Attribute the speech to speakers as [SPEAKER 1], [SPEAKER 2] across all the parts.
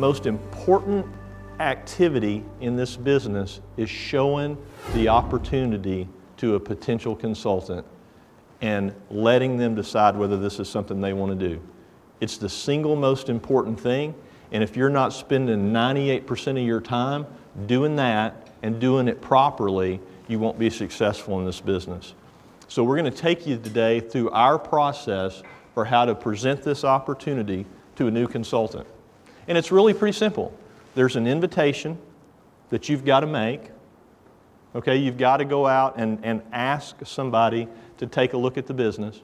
[SPEAKER 1] most important activity in this business is showing the opportunity to a potential consultant and letting them decide whether this is something they want to do. It's the single most important thing, and if you're not spending 98% of your time doing that and doing it properly, you won't be successful in this business. So we're going to take you today through our process for how to present this opportunity to a new consultant. And it's really pretty simple. There's an invitation that you've got to make. Okay, you've got to go out and ask somebody to take a look at the business.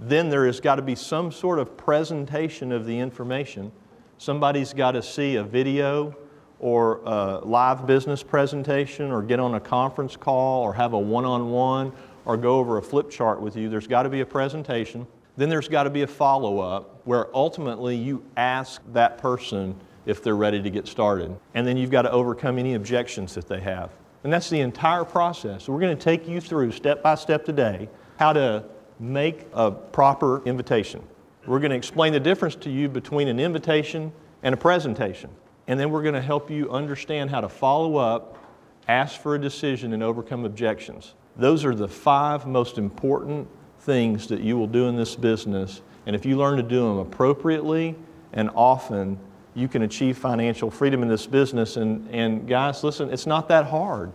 [SPEAKER 1] Then there has got to be some sort of presentation of the information. Somebody's got to see a video or a live business presentation or get on a conference call or have a one-on-one or go over a flip chart with you. There's got to be a presentation. Then there's got to be a follow-up where ultimately you ask that person if they're ready to get started. And then you've got to overcome any objections that they have. And that's the entire process. So we're going to take you through step by step today how to make a proper invitation. We're going to explain the difference to you between an invitation and a presentation. And then we're going to help you understand how to follow up, ask for a decision, and overcome objections. Those are the 5 most important things that you will do in this business. And if you learn to do them appropriately and often, you can achieve financial freedom in this business. And guys, listen, it's not that hard.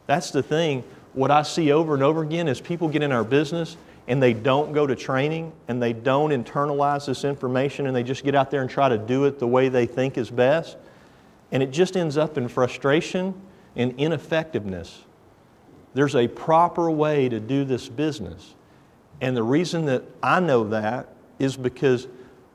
[SPEAKER 1] That's the thing. What I see over and over again is people get in our business and they don't go to training and they don't internalize this information and they just get out there and try to do it the way they think is best. And it just ends up in frustration and ineffectiveness. There's a proper way to do this business. And the reason that I know that is because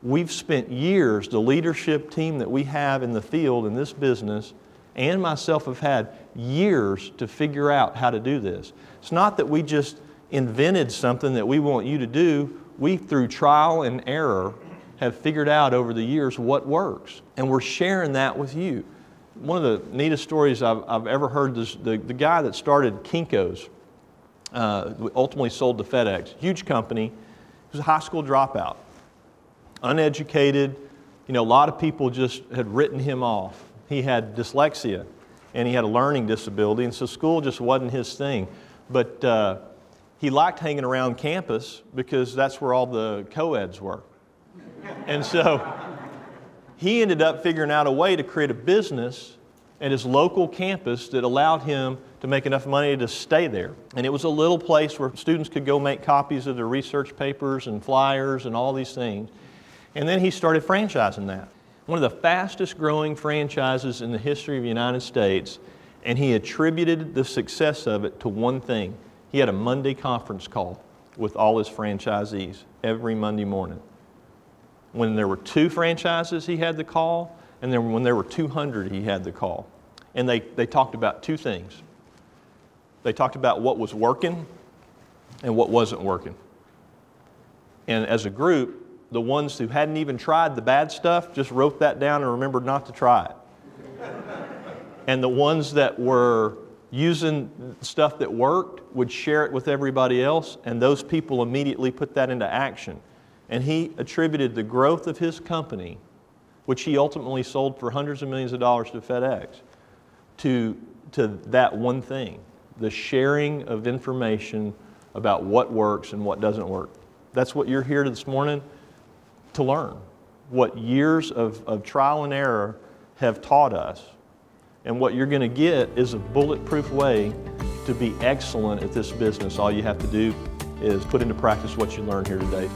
[SPEAKER 1] we've spent years, the leadership team that we have in the field in this business and myself have had years to figure out how to do this. It's not that we just invented something that we want you to do. We, through trial and error, have figured out over the years what works. And we're sharing that with you. One of the neatest stories I've ever heard is the guy that started Kinko's, ultimately sold to FedEx, huge company. He was a high school dropout. Uneducated, a lot of people just had written him off. He had dyslexia and he had a learning disability, and so school just wasn't his thing. But he liked hanging around campus because that's where all the co-eds were. And so he ended up figuring out a way to create a business at his local campus that allowed him to make enough money to stay there. And it was a little place where students could go make copies of their research papers and flyers and all these things. And then he started franchising that. One of the fastest growing franchises in the history of the United States, and he attributed the success of it to one thing. He had a Monday conference call with all his franchisees every Monday morning. When there were 2 franchises, he had the call, and then when there were 200, he had the call. And they talked about 2 things. They talked about what was working and what wasn't working. And as a group, the ones who hadn't even tried the bad stuff just wrote that down and remembered not to try it. And the ones that were using stuff that worked would share it with everybody else, and those people immediately put that into action. And he attributed the growth of his company, which he ultimately sold for hundreds of millions of dollars to FedEx, to that one thing, the sharing of information about what works and what doesn't work. That's what you're here this morning to learn, what years of trial and error have taught us. And what you're going to get is a bulletproof way to be excellent at this business. All you have to do is put into practice what you learned here today.